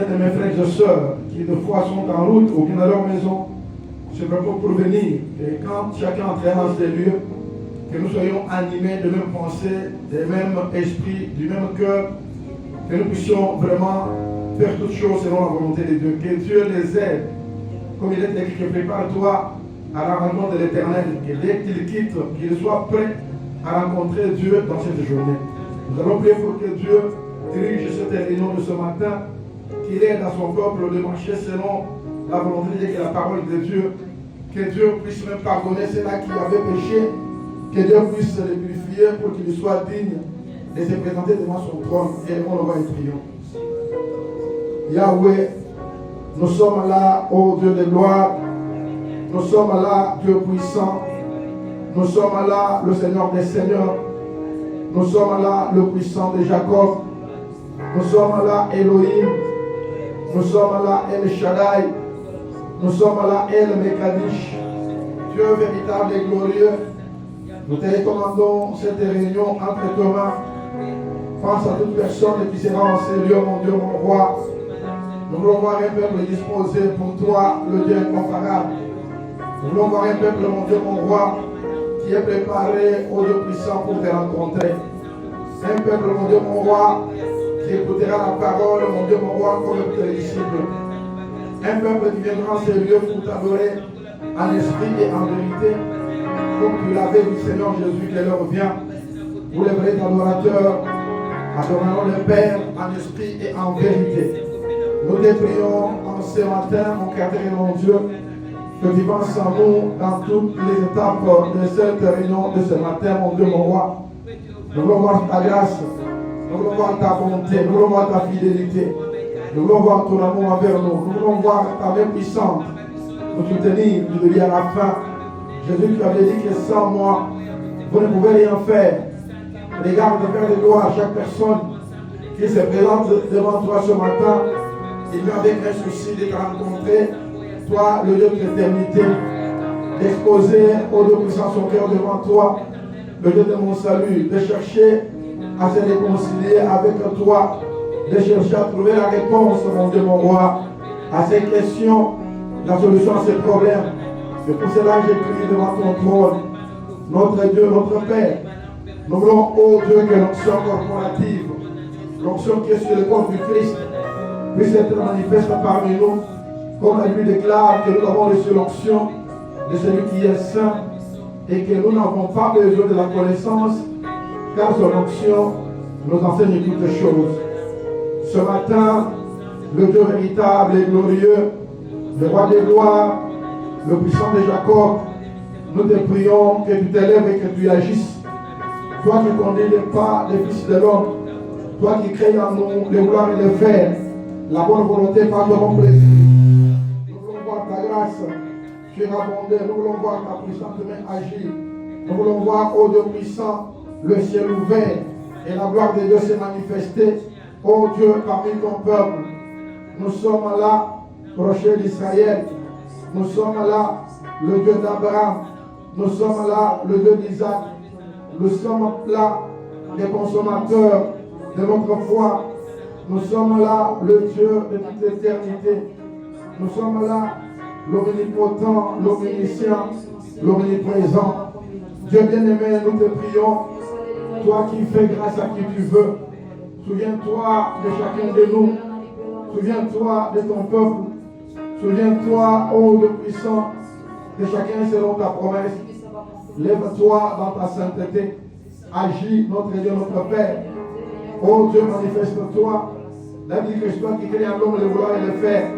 De mes frères et sœurs qui de fois sont en route ou bien à leur maison, je veux pour venir. Et quand chacun entraîne dans ces lieux, que nous soyons animés de même pensée, des mêmes esprits, du même cœur, que nous puissions vraiment faire toutes choses selon la volonté de Dieu. Que Dieu les aide, comme il est écrit, que prépare-toi à la rencontre de l'Éternel, que dès qu'il quitte, qu'il soit prêt à rencontrer Dieu dans cette journée. Nous allons prier pour que Dieu dirige cette réunion de ce matin, qu'il aide à son peuple de marcher selon la volonté de Dieu, que la parole de Dieu, que Dieu puisse même pardonner ceux-là qui avaient péché, que Dieu puisse les purifier pour qu'ils soient dignes de se présenter devant son trône. Et on le voit et prions. Yahweh, nous sommes là, ô Dieu de gloire, nous sommes là, Dieu puissant, nous sommes là, le Seigneur des Seigneurs, nous sommes là, le puissant de Jacob, nous sommes là, Elohim, nous sommes là, El Shaddai, nous sommes là, El Mekadish, Dieu véritable et glorieux. Nous te recommandons cette réunion entre tes mains. Pense à toute personne qui sera en ces lieux, mon Dieu, mon roi. Nous voulons voir un peuple disposé pour toi, le Dieu incomparable. Nous voulons voir un peuple, mon Dieu, mon roi, qui est préparé au Dieu puissant pour te rencontrer. Un peuple, mon Dieu, mon roi, qui écoutera la parole, mon Dieu, mon roi, comme tes disciples. Un peuple qui viendra en ces lieux pour t'adorer en esprit et en vérité, comme tu l'avais dit, Seigneur Jésus, que l'heure vient, vous les vrais adorateurs, adoreront le Père en esprit et en vérité. Nous te prions en ce matin, mon quatrième mon Dieu, que tu penses en nous dans toutes les étapes de cette réunion de ce matin, mon Dieu, mon roi. Nous voulons voir ta grâce, nous voulons voir ta bonté, nous voulons voir ta fidélité, nous voulons voir ton amour envers nous, nous voulons voir ta main puissante, nous soutenir du début à la fin. Jésus, tu avais dit que sans moi, vous ne pouvez rien faire. Regarde, Père de gloire, à chaque personne qui se présente devant toi ce matin, il vient avec un souci de te rencontrer, toi, le Dieu de l'éternité, d'exposer au Dieu puissant son cœur devant toi, le Dieu de mon salut, de chercher à se réconcilier avec toi, de chercher à trouver la réponse, mon Dieu, mon roi, à ces questions, la solution à ces problèmes. Et pour cela, j'ai crié devant ton trône, notre Dieu, notre Père. Nous voulons, ô Dieu, que l'onction corporative, l'onction qui est sur le corps du Christ, puisse être manifeste parmi nous, comme la Bible déclare que nous avons reçu l'onction de celui qui est saint et que nous n'avons pas besoin de la connaissance, car son onction nous enseigne toutes choses. Ce matin, le Dieu véritable et glorieux, le roi des gloires, le puissant de Jacob, nous te prions que tu t'élèves et que tu agisses. Toi qui conduis les pas des fils de l'homme, toi qui crées en nous les vouloir et les faire, la bonne volonté par ton plaisir. Nous voulons voir ta grâce surabonder, nous voulons voir ta puissante main agir. Nous voulons voir, ô Dieu puissant, le ciel ouvert et la gloire de Dieu se manifester, ô Dieu, parmi ton peuple. Nous sommes là, rocher d'Israël. Nous sommes là, le Dieu d'Abraham. Nous sommes là, le Dieu d'Isaac. Nous sommes là, les consommateurs de notre foi. Nous sommes là, le Dieu de toute éternité. Nous sommes là, l'omnipotent, l'omniscient, l'omniprésent. Dieu bien-aimé, nous te prions. Toi qui fais grâce à qui tu veux. Souviens-toi de chacun de nous. Souviens-toi de ton peuple. Souviens-toi, ô Dieu puissant, de chacun selon ta promesse. Lève-toi dans ta sainteté. Agis, notre Dieu, notre Père. Ô Dieu, manifeste-toi. La vie que c'est toi qui crée en l'homme le vouloir et le faire.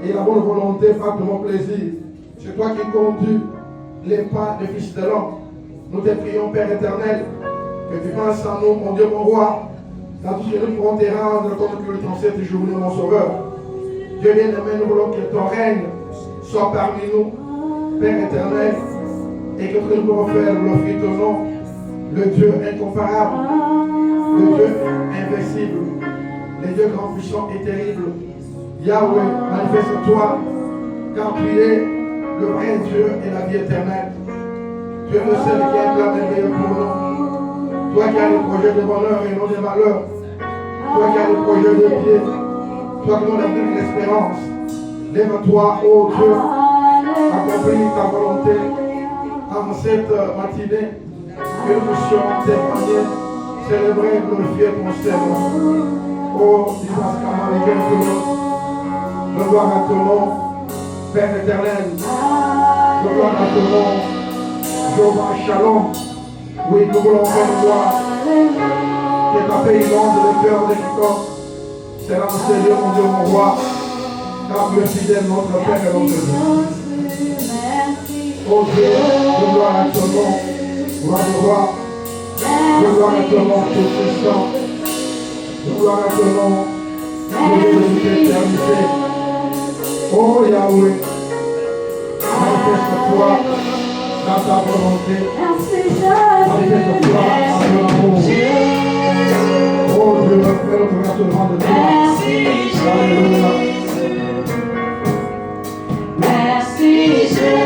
Et la bonne volonté par ton plaisir. C'est toi qui conduis les pas des fils de l'homme. Nous te prions, Père éternel, que tu penses en nous, mon Dieu, mon roi, dans tout ce que nous pourrons te rendre comme culte en cette journée, mon Sauveur. Dieu bien-aimé, nous voulons que ton règne soit parmi nous, Père éternel, et que nous pouvons faire glorifier ton nom, le Dieu incomparable, le Dieu invincible, le Dieu grand puissant et terrible. Yahweh, manifeste-toi, car tu es le vrai Dieu et la vie éternelle. Tu es le seul qui a un plan merveilleux pour nous. Toi qui as des projets de bonheur et non de malheur. Toi qui as des projets de pied. Toi qui nous donnes l'espérance. Lève-toi, ô Dieu, accomplis ta volonté en cette matinée, que nous puissions témoigner, célébrer, glorifier ton Seigneur. Oh, disons qu'à nous gloire à ton nom, Père éternel. Nous gloire à ton nom, Jéhovah Shalom. Oui, nous voulons faire voir que ta paix inonde le cœur de quiconque. C'est là, Seigneur, mon Dieu, mon roi. Car tu es fidèle, notre Père et notre Dieu. Oh Dieu, nous gloire à ton nom, roi de roi. Nous gloire à ton nom, tout puissant. Nous gloire à ton nom, Dieu de l'éternité. Oh Yahweh, manifeste-toi dans ta volonté. Manifeste-toi dans ton amour. Oh Dieu, fais le gouvernement de toi. Alléluia. Merci Jésus.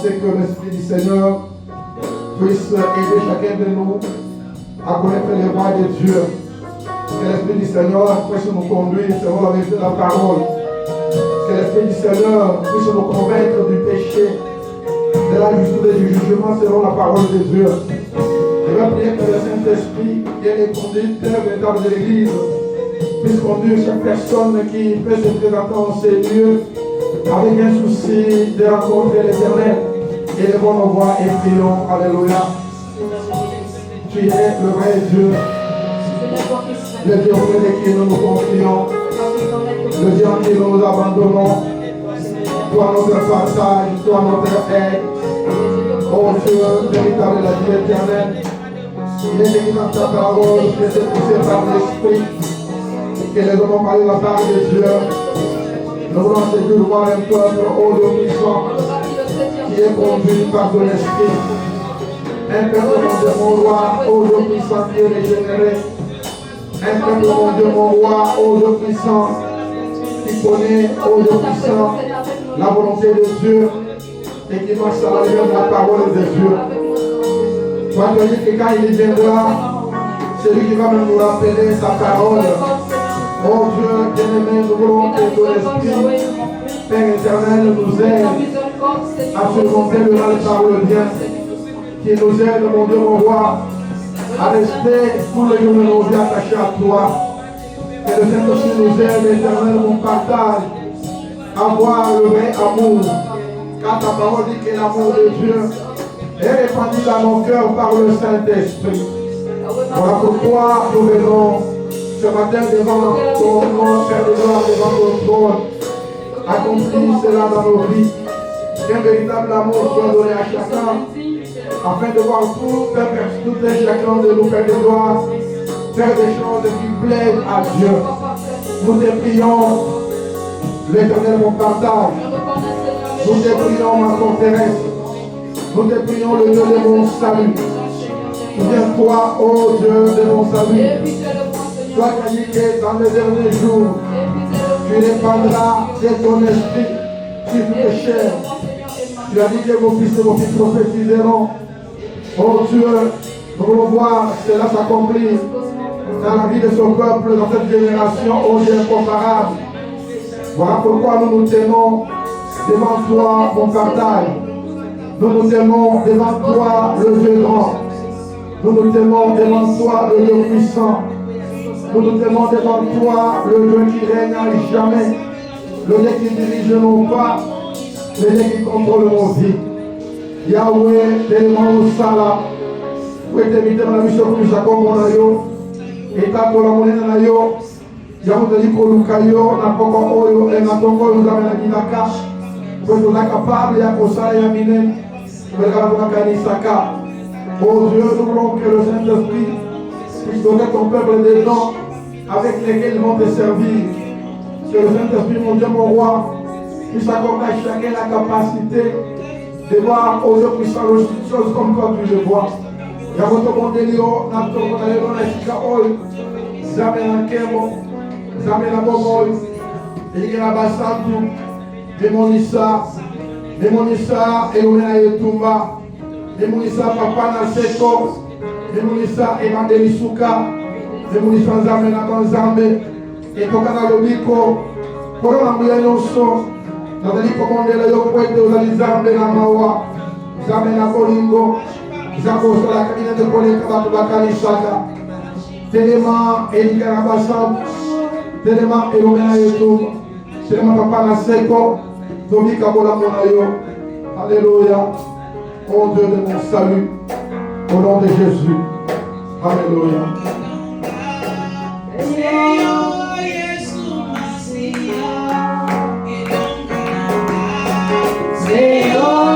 Que l'Esprit du Seigneur puisse aider chacun de nous à connaître les voies de Dieu. Que l'Esprit du Seigneur puisse nous conduire selon la vérité de la parole. Que l'Esprit du Seigneur puisse nous convaincre du péché, de la justice et du jugement selon la parole de Dieu. Je vais prier que le Saint-Esprit, qui est les conducteurs véritables de l'Église, puisse conduire chaque personne qui peut se présenter en ces lieux avec un souci de rencontrer l'Éternel. Élevons nos voix et prions. Alléluia. Tu es le vrai Dieu. Le Dieu auprès de qui nous nous confions. Le Dieu en qui nous nous abandonnons. toi notre partage, toi notre aide. Oh Dieu, véritable la vie éternelle. Il est écrit dans ta parole que c'est poussé par l'Esprit que les hommes ont parlé la part de Dieu. Nous voulons Seigneur voir un peuple haut de puissant qui est conduit par ton esprit. Un peuple, mon Dieu, mon roi, haut de puissant qui est régénéré. Un peuple, mon Dieu, mon roi, haut de puissant qui connaît, haut de puissant, la volonté de Dieu et qui marche à la lumière de la parole de Dieu. Toi, tu dis que quand il viendra, c'est lui qui va nous rappeler sa parole. Oh Dieu, bien-aimé, nous voulons que ton esprit, Père éternel, nous aide à surmonter le mal par le bien. Qui nous aide, mon Dieu, mon roi, à rester tous les jours de nos vies attachés à toi. Que le Saint-Esprit nous aide, éternel, mon partage, à voir le vrai amour. Car ta parole dit que l'amour de Dieu est répandu dans nos cœurs par le Saint-Esprit. Voilà pourquoi nous venons ce matin devant ton nom, Père de gloire, devant ton trône, accomplir cela dans nos vies. Qu'un véritable amour soit donné à chacun, afin de voir tout et chacun de nous, Père de gloire, faire des choses qui plaisent à Dieu. Nous te prions, l'Éternel mon partage. Nous te prions, ma forteresse. Nous te prions, le Dieu de mon salut. Souviens-toi, ô Dieu de mon salut. Toi qui as dit que dans les derniers jours, tu répandras de ton esprit sur tes chairs. Tu as dit que vos fils et vos filles prophétiseront. Oh Dieu, nous voulons voir cela s'accomplir dans la vie de son peuple, dans cette génération, ô Dieu incomparable. Voilà pourquoi nous nous tenons devant toi, mon partage. Nous nous tenons devant toi, le Dieu grand. Nous nous tenons devant toi, le Dieu puissant. Nous nous tenons devant toi, le Dieu qui règne à jamais. Le Dieu qui dirige nos pas. Le Dieu qui contrôle nos vies. Yahweh, tellement au sala. Pour t'éviter dans la mission que nous avons mon ayo. Et ta pour la monnaie dans l'ayo. Yahweh te dit qu'on nous caillot, n'a pas encore oyo, et n'a pas encore nous amène à Dinaka. Pour nous la capable, ya kosala ya minen. Pour la kanisaka. Oh Dieu, nous voulons que le Saint-Esprit puisse donner ton peuple des dons avec lesquels ils vont te servir. Que le Saint-Esprit, mon Dieu, mon roi, puisse accorder à chacun la capacité de voir aux Dieu puissant les choses comme toi tu le vois. Il y a votre bon délire, notre aller dans la chica oil, jamais la kemo, jamais la bomoy, et il y a la bassantou, démonissa, et l'on a yetumba. Demunisa papa na seko, demunisa evangelisuka, demunisa nzambe na banzambe, etoka na lobiko, kolo na mbuya nyonso, nazali komondela yo po ete ozali nzambe na mawa, nzambe na bolingo, nzambe osalaka bino ete koleka bato bakanisaka. Telema elika na basantu, telema elonge na yetumba, telema papa na seko, tobika bolango na yo. Alléluia. Ô Dieu de mon salut, au nom de Jésus. Alléluia. Senhor,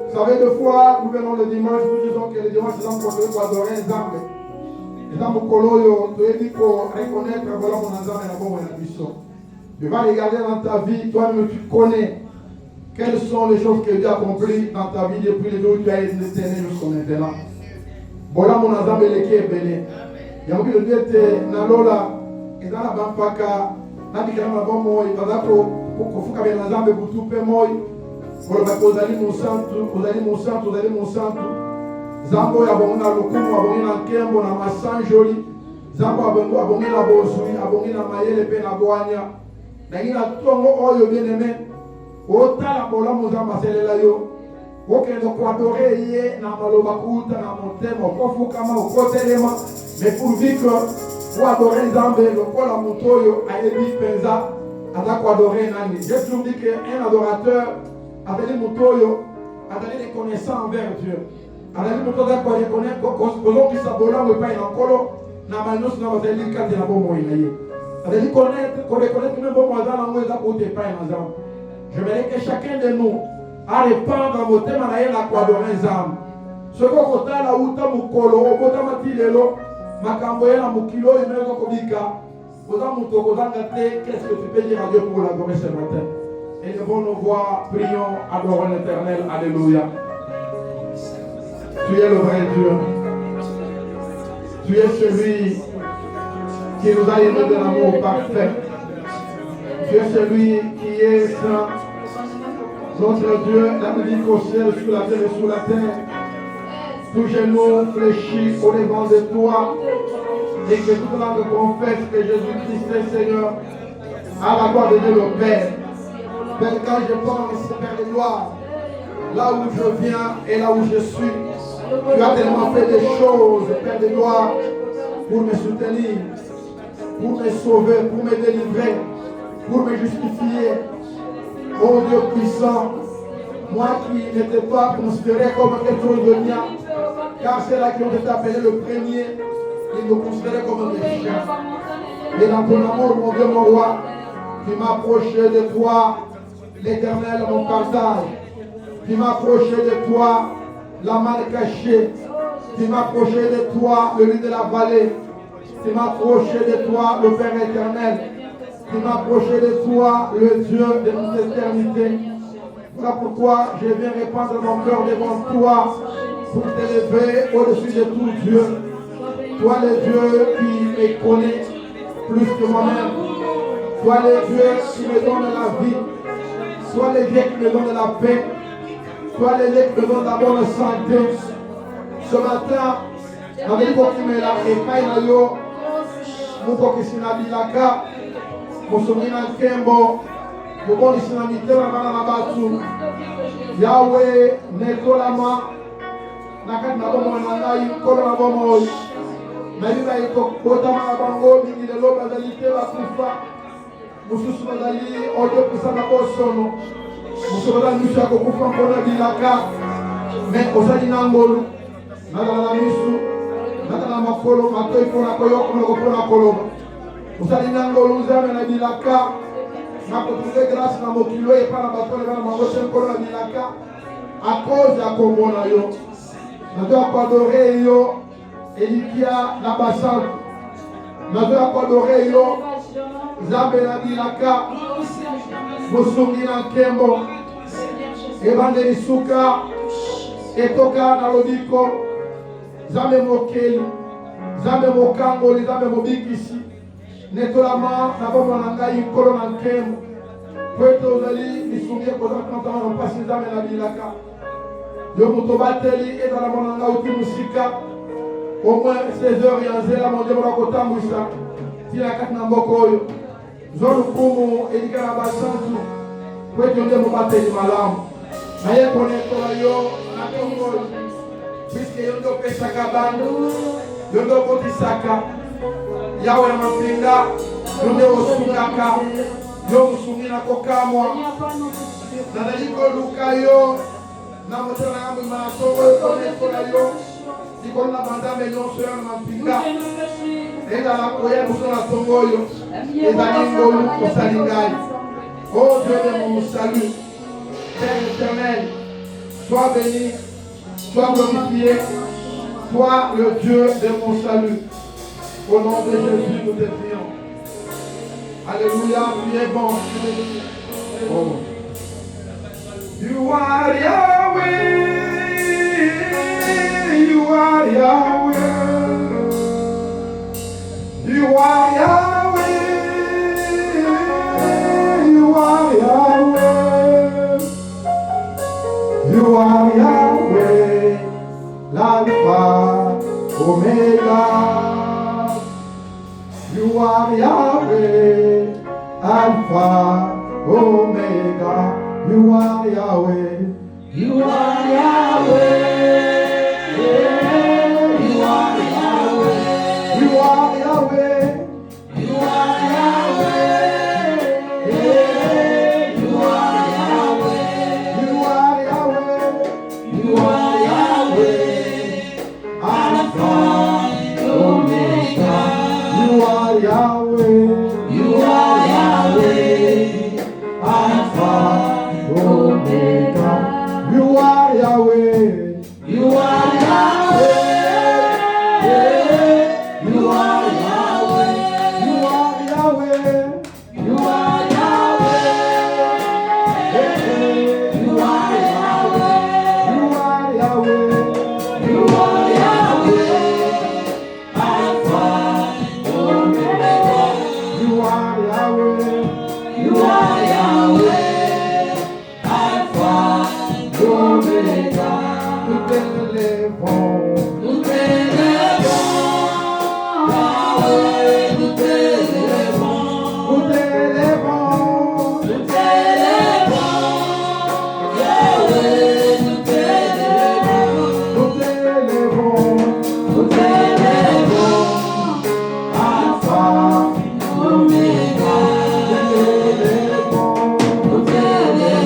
Vous savez, deux fois, nous venons le dimanche, nous disons que le dimanche, nous sommes conduits pour adorer un Zambé. Et dans mon colo, tu es dit pour reconnaître, voilà mon Zambé, la bonne mission. Je vais regarder dans ta vie, toi-même tu connais quelles sont les choses que Dieu a accomplies dans ta vie depuis le jour où tu as été né jusqu'au maintenant. Voilà mon Zambé, le qui est béni. Il y a oublié de dire que Nalola, et dans la Bampaka, Nadikana Mabomo, et par exemple, pour que vous ayez Zambé pour tout le monde. Vous allez mon santo, vous allez mon santo, vous allez mon santo. Zambo ya bongo na lokumu, abongi na nkembo na masanjoli. Zambo abongi na bozui, abongi na mayele pe na boanya. Na ina tongo oyo bien aimé. Otala bola muzamba selela yo. Okendo ko adorer ye na maloba kuta na motema, okofukama okotelema. Mais pourvu que vous adorez Zambé, lokola mutoyo ayebi penza, atako adorer nani. Je trouve que un adorateur Adali Mutoyo, Adali reconnaissant envers Dieu. Adali Mutoyo d'ako reconnaître que qui s'abola ou pas en colo, na manos na Adali kati na bon moyen naye. Adali connaître, qu'on reconnaître même bon moyen na moyen d'ako te pas en zam. Je voudrais que chacun de nous a répandre dans vos thèmes na yela kwa adorer zam. Ce qu'on kota la uta mukolo, okota matilelo, makambo yela mukilo imeko kobika. Oza mutoko zangate, qu'est-ce que tu peux dire à Dieu pour l'adorer ce matin? Et devant nos voix, prions, adorons l'Éternel. Alléluia. Tu es le vrai Dieu. Tu es celui qui nous a aimés de l'amour parfait. Tu es celui qui est saint. Notre Dieu, la Bible au ciel, sur la terre et sous la terre. Tout genou fléchit au devant de toi. Et que toute langue confesse que Jésus-Christ est Seigneur. À la gloire de Dieu le Père. Père, quand je pense, Père de gloire, là où je viens et là où je suis, tu as tellement fait des choses, Père de gloire, pour me soutenir, pour me sauver, pour me délivrer, pour me justifier. Oh Dieu puissant, moi qui n'étais pas considéré comme quelque chose de bien, car c'est là qui ont été appelés le premier, ils me considéraient comme un pécheur. Et dans ton amour, mon Dieu, mon roi, tu m'as approché de toi, l'Éternel, mon partage. Tu m'as approché de toi, la main cachée. Tu m'as approché de toi, le lit de la vallée. Tu m'as approché de toi, le Père éternel. Tu m'as approché de toi, le Dieu de toute éternité. Voilà pourquoi je viens répandre mon cœur devant toi pour t'élever au-dessus de tout Dieu. Toi le Dieu qui me connaît plus que moi-même. Toi le Dieu qui me donne la vie. Toi le Dieu qui me donne la paix. Toi le Dieu qui me donne la bonne santé. Ce matin, dans les mots qui me l'a épaillé, Mouko Sinabilaka, Mosomina Kembo, Mouko Sinamite Mabatu, Yahweh, Nekolama, Nakat Nabomo Nangai, Kolomabomo, Maïba Iko, Kotama Bango, Mini de l'Oba d'Alité, la Kufa, Moussous Madali, Odio Pisana Bosono, Moussouda Moussa Kokufa Kona Bilaka, mais Osali Nangolu, Nadala Misu. Natana makolo matoi pona koyo pona kolo. Usali nango luzame na bilaka. Nakotuze grâce na mokilo e pana batole bana mangose kolo na bilaka. À cause ya komona yo. Nazo adorer yo elikia na basantu. Nazo adorer yo zambe na bilaka. Musungi na kembo. Evangeli suka etoka na lobiko. Zambe mokeli, zambe mokangoli, zambe mobikisi. Netolama na bomba na ngai kolo na nkemo. Kweto ozali misungie kozala kantama na mpasi zambe na bilaka. Yo moto bateli ezala mona ngai uti musika. Au moins 16 heures ya nzela mon Dieu mona kotambwisa. Tina kati na mboko oyo. Zolo kumu elika na basantu. Kweto nde mobateli malamu. Na ye konetola yo na kongo. Puisque yondo pesaka bandu, yondo kotisaka, yawe mapinga, yondo osungaka, yo musungina kokamwa, nanaliko luka yo, na motona yangu imanasongo yokonekola yo, ikona bandame nyonso ya mapinga, eza la koya musona songo yo, eza lingolu kosalingai. Oh Dieu de mon salut, Père éternel, sois béni. Sois glorifié, toi le Dieu de mon salut. Au nom de Jésus, nous te prions. Alléluia, tu es bon. Oh. You are Yahweh, you are Yahweh, you are Yahweh, you are Yahweh, you are Yahweh. L'Alpha, Omega, you are Yahweh, Alpha, Omega, you are Yahweh, you are Yahweh, you are Yahweh, you are Yahweh, you are Yahweh, you are Yahweh, you are Yahweh, you are Yahweh, you are Yahweh, Alpha, Omega. You are Yahweh, you are Yahweh, you are Yahweh, you are Yahweh, you are Yahweh, you are Yahweh, you are Yahweh, you are Yahweh, Alpha. You are Yahweh, you are Yahweh, Alpha, Omega. Nous t'élevons, Yahweh, nous t'élevons, nous t'élevons, nous t'élevons, Yahweh, nous t'élevons, nous t'élevons, nous t'élevons, Alpha. Omega, nous t'élevons,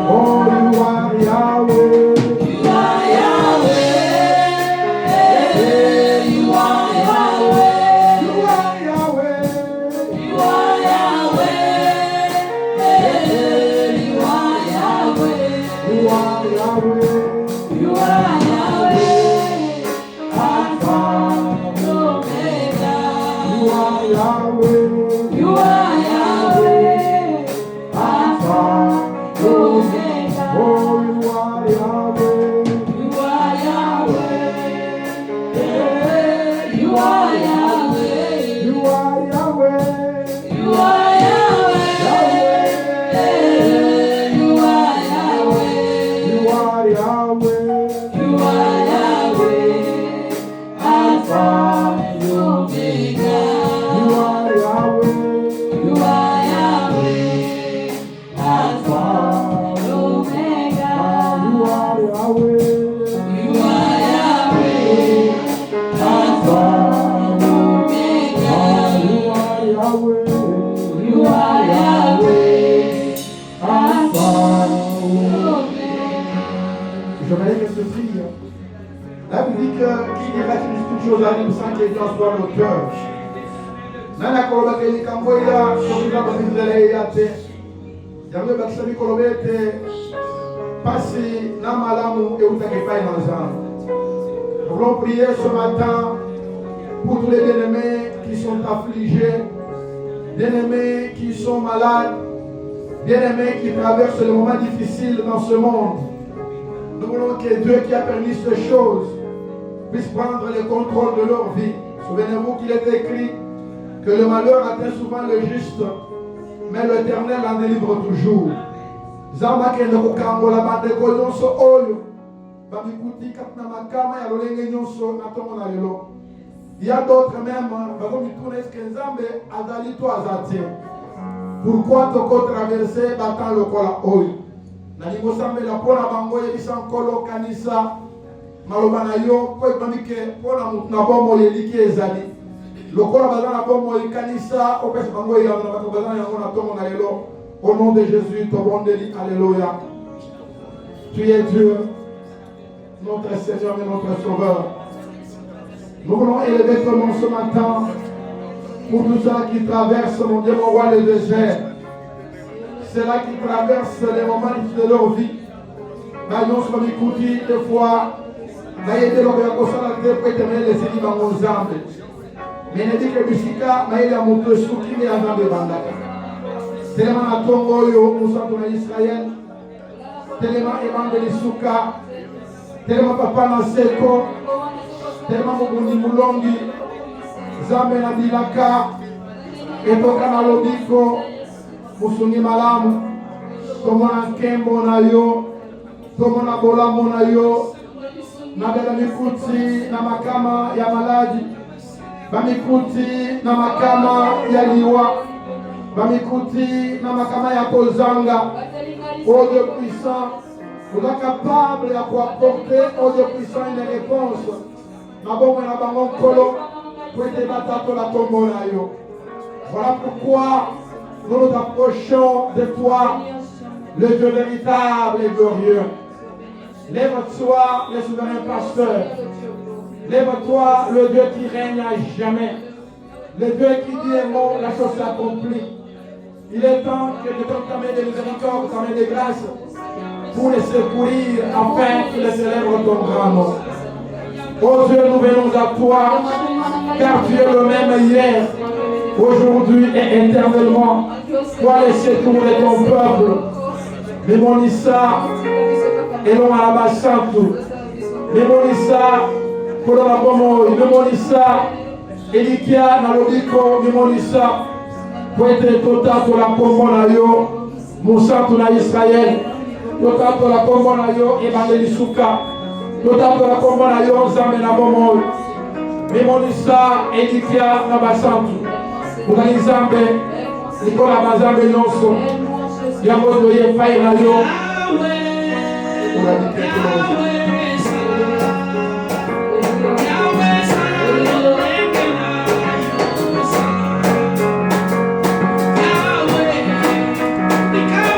Oh, you are Yahweh. You are Yahweh. You are Yahweh. You are Yahweh. You are Yahweh. You are Yahweh. You are Yahweh. You are Yahweh. Alpha and Omega. You are Yahweh. You are Yahweh. Alpha and Omega. Oh, you are Yahweh. You are Yahweh. You are Yahweh. You are Yahweh. You are Yahweh. You are Yahweh. You are Yahweh. You are Yahweh. Alpha and Omega. You are Yahweh. You are Yahweh. Alpha and Omega. You are Yahweh. You are Yahweh. Alpha and Omega. You are Yahweh. You are Yahweh. Alpha and Omega. Je vais que ceci. La Bible dit que qui dira qu'il dit toute chose arrive sans que Dieu en soit l'auteur. Nana koloba ke likamboya sokiza bazindele yate. Yamwe bakisami kolobete pasi na malamu et utakepai na nzambe. Nous voulons prier ce matin pour tous les bien-aimés qui sont affligés, bien-aimés qui sont malades, bien-aimés qui traversent des moments difficiles dans ce monde. Nous voulons que Dieu qui a permis ces choses puisse prendre le contrôle de leur vie. Souvenez-vous qu'il est écrit que le malheur atteint souvent le juste, mais l'Éternel en délivre toujours. Zamba kende kukambola bandeko nyonso oyo bamikuti katina makama ya lolenge nyonso na tongo na lelo. Il y a d'autres même bakomituna eske Nzambe azali to azati. Pourquoi toko traverser batan lokola oyo? Na limosambela pona bango yebisa nkolo kanisa maloba na yo po ebamike pona mutu na bomo yeliki ezali. Lokola baza na bomo yekanisa opesa bango yango na bato baza yango na tongo na lelo. Au nom de Jésus, ton bon délit, alléluia. Tu es Dieu, notre Seigneur et notre Sauveur. Nous voulons élever ton nom ce matin pour tous ceux qui traversent, mon Dieu, mon roi, le désert. Ceux-là qui traversent les moments de leur vie. Nous sommes écoutés des fois. Nous avons été pour éteindre les sédiments dans nos âmes. Mais nous dit que Bissika, nous avons montré ce qui est en train de bandaka. Tellement à Tongo, nous sommes en Israël. Tellement Emmanuel Souka. Tellement Papa Naseko. Tellement Mouni Moulongi. Zambe Nabilaka. Et Toka Nalobiko. Musuni Malamu. Tomona Kembo na yo. Tomona Bolamo na yo. Nabela Mikuti na makama ya maladi. Bamikuti na makama ya liwa. Bamikuti na makama ya kozanga. Oh Dieu puissant, vous êtes capable d'apporter au Dieu puissant une réponse. Voilà pourquoi nous nous approchons de toi, le Dieu véritable et glorieux. Lève-toi, le souverain pasteur. Lève-toi, le Dieu qui règne à jamais. Le Dieu qui dit un mot, la chose s'accomplit. Il est temps que tu donnes ta main de miséricorde, ta main de grâce, pour les secourir afin qu'ils célèbrent ton grand nom. Oh Dieu, nous venons à toi, car tu es le même hier, aujourd'hui et éternellement. Toi les secourir ton peuple. Mémonissa, Elon Alabasantu, Mémonissa, Kolorabomo, Mémonissa, Elikia, Nalobiko, Mémonissa. Pour être total pour la combo na yo, Moussa pour la Israël, total pour la combo na yo, Emmanuel Souka, total pour la combo na yo, Zambe na Bomo, Mémonissa, Edikia na Basantu, pour la Zambe, Nicolas Bazambe Nyonso, Yamoto ye Faye na yo, pour la Dikete. Because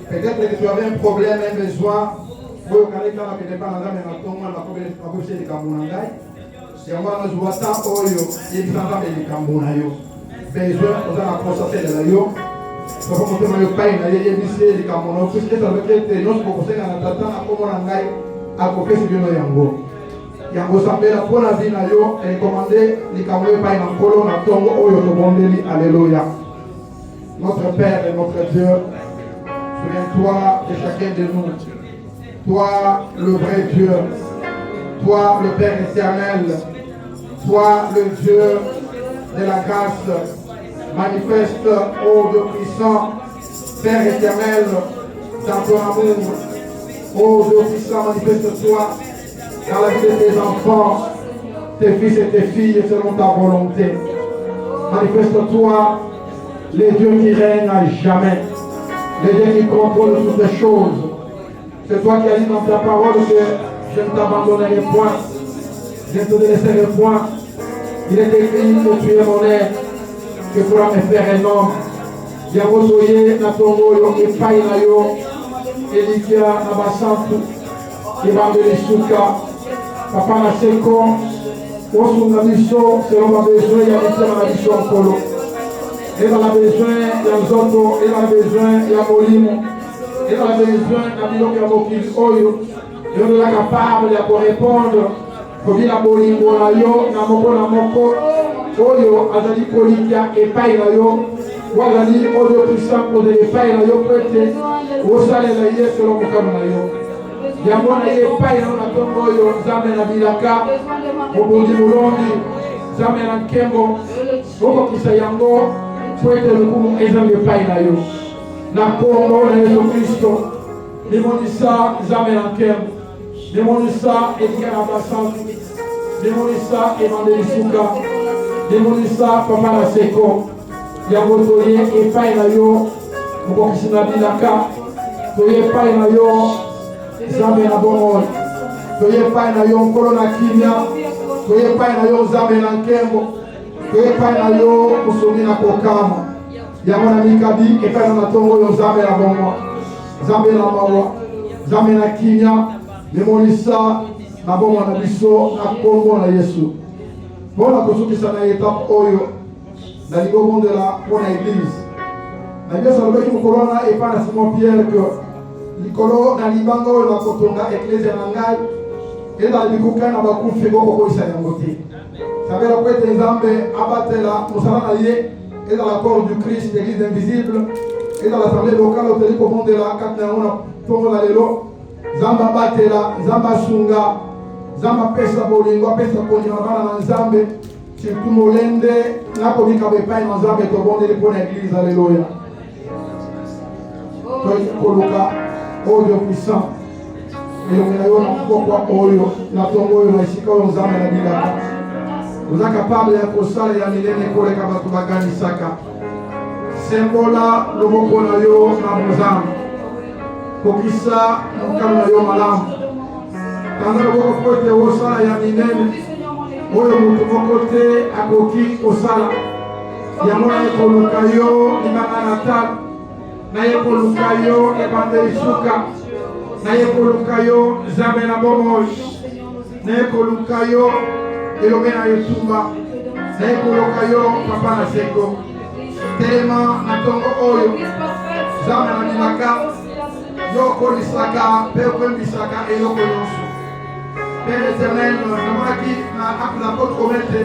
Peut-être que tu avais un problème, un besoin. Alléluia. Notre Père et notre Dieu, souviens-toi de chacun de nous. Toi, le vrai Dieu. Toi, le Père éternel. Toi, le Dieu de la grâce. Manifeste, ô Dieu puissant, Père éternel, dans ton amour. Ô Dieu puissant, manifeste-toi dans la vie de tes enfants, tes fils et tes filles, selon ta volonté. Manifeste-toi, les dieux qui règnent à jamais, les dieux qui contrôlent toutes les choses. C'est toi qui as dit dans ta parole que je ne t'abandonnerai point, je ne te laisserai point. Il est écrit que tu es mon aide, que tu pourras me faire un homme. Yabosoye na tongoyo epai na yo, elikia na basantu, evangelisuka, papa na seko, osunga biso, selon ma besoin, ya mitema na biso nkolo. Et dans la besoin, il y a Zoto, et dans la besoin, il y a Molimo, et dans la besoin, il y a Bilok, il y a Mokil Oyo. Et on est capable de répondre. Comme il a Bolimbo, na yo, na moko, Oyo, Azali Politia, et Paï na yo, ou Azali, Oyo puissant, pour des Paï na yo, peut-être, ou Sale na ye, selon Mokam na yo. Il y a mon aïe, Paï na Tongo, Oyo, Zame na Bilaka, Obondi Moulondi, Zame na Kembo, Oko Kisayango, Souhaite le coup, exemple de paille na yo. Na Congo, na Jésus Christo. Démonissa, jamais en cœur. Démonissa, Edgar Abbassan. Démonissa, Emmanuel Souka. Démonissa, Papa na Seko. Yabotoye, et paille na yo. Mokokisina Bilaka. Toye paille na yo. Jamais na Bomol. Toye paille na yo, Nkolo na Kimia. Toye paille na yo, Zame na Nkembo. Epai na yo kusumi na kokama yango na mikabi epai na tongo yo Nzambe na bomwa Nzambe na mawa Nzambe na kinya lemonisa na bomwa na biso na kombo na Yesu mpona kosukisa na etape oyo na libobondela mpona église na biso alobaki mokolo wana epai na Simon Pierre que likolo na libanga oyo na kotonga eklezia na ngai ezala bikukai na bakufi bokokoyisa yango te. Ça veut dire que Nzambe abatela musala na ye et dans la corps du Christ, l'église invisible, et dans l'assemblée locale, au téléphone de la Katnaona, Tomo la Lelo, Zamba Batela, Zamba Sunga, Zamba Pesa Bolingo, Pesa Konimabana, Nzambe, surtout Molende, Nakomika Bepai, Nzambe, Tobonde, les bonnes églises, Alléluia. Toi, Koluka, oh Dieu puissant, et on a eu pourquoi Oyo, la Tongo, la Ishika, Nzambe, la Bilaka. Vous êtes capable de faire ça, et de faire ça. Sembola, le mot na yo na mozam. Kokisa, mokano na yo malam. Tanda le mot kote osala ya minene. Oyo mutu kote akoki osala. Yango na ekoluka yo imaka na tal. Na ekoluka yo ebande isuka. Na ekoluka yo Nzambe na bomoi. Na ekoluka yo elombe na yotumba. Na ekoluka yo papa na seko. Tellement na tongo oyo Nzambe na bilaka yoko lisaka pepe bisaka eloko nyonso. Père éternel, namonaki na acte d'apôtre commettre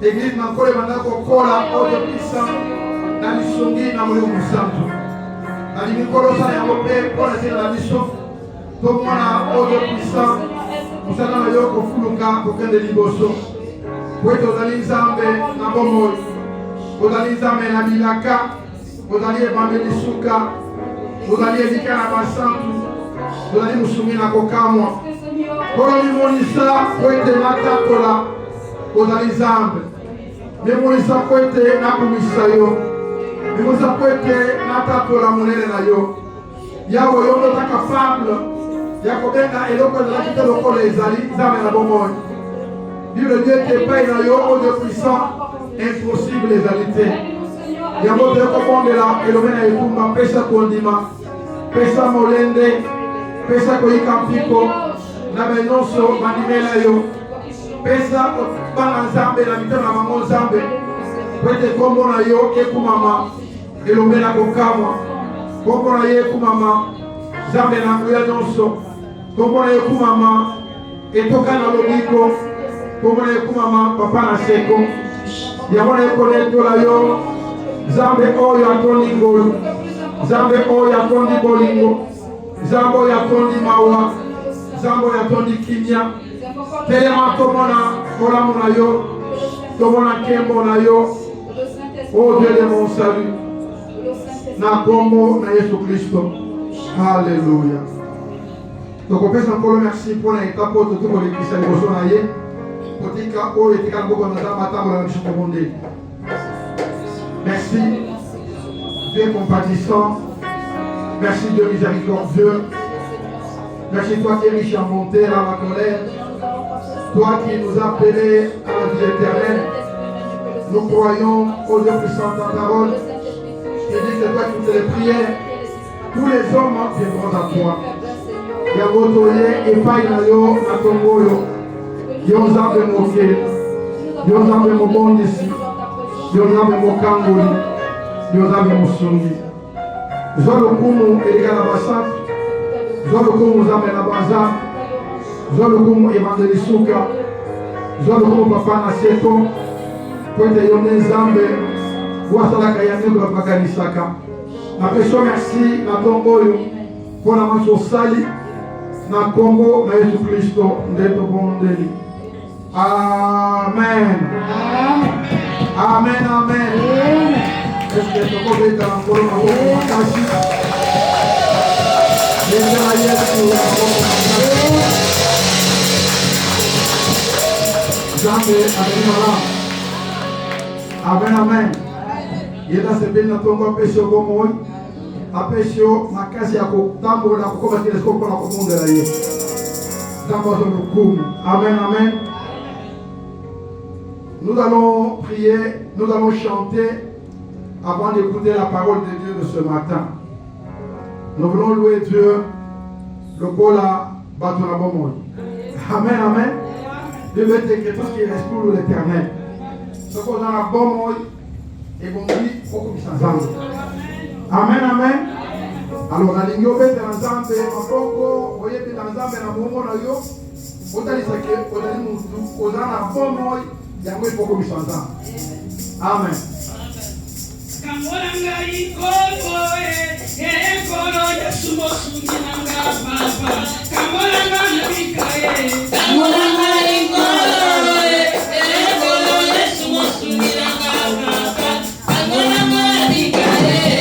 église na nkolo ebanda kokola oyo puissant na lisongi na molimo mosantu. Nalingi kolosala yango mpe mpona esila na biso tomona oyo puissant mosala na yo kofuluka kokende liboso po ete ozali Nzambe na bomoi. Ozali Nzambe na bilaka, ozali ebambeli suka, ozali ezika na basantu, ozali musumi na kokamwa. Kolo limonisa po ete natatola, ozali Nzambe. Limonisa po ete nakumisa yo. Limonisa po ete natatola monene na yo. Yawe yo nota capable ya kobenga eloko ezalaki te lokola ezali Nzambe na bomoi. Bible dit que paye na yo, oh Dieu puissant, impossible les alités. Yango te kobondela elobe na etumba pesa kondima pesa molende pesa koyika mpiko na benyonso bandimela yo pesa bana nzambe na mitema na bango nzambe po ete kombo na yo ekumama elobe na kokamwa kombo na ye ekumama nzambe na nguya nyonso kombo na ye ekumama etoka na lobiko kombo na ye ekumama papa na seko yango na ekonetola yo Nzambe oyo atondi ngolu Nzambe oyo atondi bolingo Nzambe oyo atondi mawa Nzambe oyo atondi kimia telema tomona olamu na yo tomona kembo na yo oh Dieu de mon salut na kombo na Yesu Kristo Alléluia. Tokopesa nkolo merci pour na étape oyo tokolekisa liboso na ye kotika oyo etikala mboko na Nzambe atambola na biso tobondeli. Merci, Dieu compatissant. Merci, Dieu miséricordieux. Merci, toi qui es riche en bonté, dans la colère. Toi qui nous as appelés à la vie éternelle. Nous croyons au Dieu puissant dans ta parole. Tu dis que toi qui fais les prières, tous les hommes viendront à toi. Yagotoye et Painayo à Tongoyo. Yonzambe Moké. Yonzambe Mobondisi. Yonzambe Mokangoli, Yonzambe Musungi. Zolokumu Eligana Basat, Zolokumu Zamena Baza, Zolokumu Evangelisuka, Zolokumu Papa Naseto, Pointe Yone Zambe, Wasalaka Yaneko Bakanisaka. Na peso merci na Tongoyo, pour la manso sali, na Congo, na Yesu Christo, ndeto bondeli. Amen. Amen, amen. Est-ce que tu peux être encore un peu Amen, amen. Yeda sebeli na tongo pesho bomoi. Apesho makasi ya kutambo na kukoma teleskopo na kumunde la ye. Tambo zo nukumu. Amen, amen. Nous allons prier, nous allons chanter avant d'écouter la parole de Dieu de ce matin. Nous voulons louer Dieu, le Kola Batonabomoy. Amen, amen. Dieu veut que tout ce qui reste pour l'éternel. Ce qu'on a la bonne et bon dit, beaucoup de s'ensemble. Amen, amen. Alors, la ligne obète dans l'ensemble, vous voyez que dans l'ensemble, dans le moment, vous allez vous allez la bonne. Yango ipoko mishanza. Amen. Kamolanga ikolo ekolo Yesu mosunginanga papa. Kamolanga nabikaye. Kamolanga ikolo ekolo Yesu mosunginanga papa. Kamolanga nabikaye.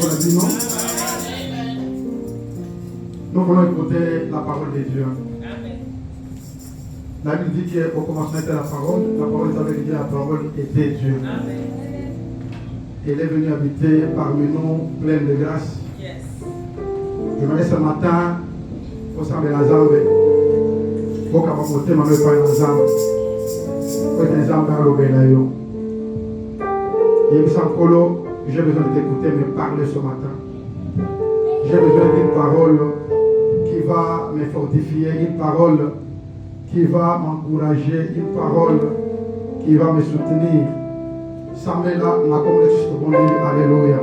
pour la vie, non? Nous voulons écouter la parole de Dieu. La Bible dit qu'au commencement était la parole est avec Dieu, la parole était Dieu. Elle est venue habiter parmi nous, pleine de grâce. Je me dis ce matin, au sein de la Zambe, pour que mon thème ne soit pas la Zambe. Pour que les Zambes soient là. Et il s'encolo, j'ai besoin de t'écouter me parler ce matin. J'ai besoin d'une parole qui va me fortifier, une parole qui va m'encourager, une parole qui va me soutenir. Samela, ma communauté, alléluia.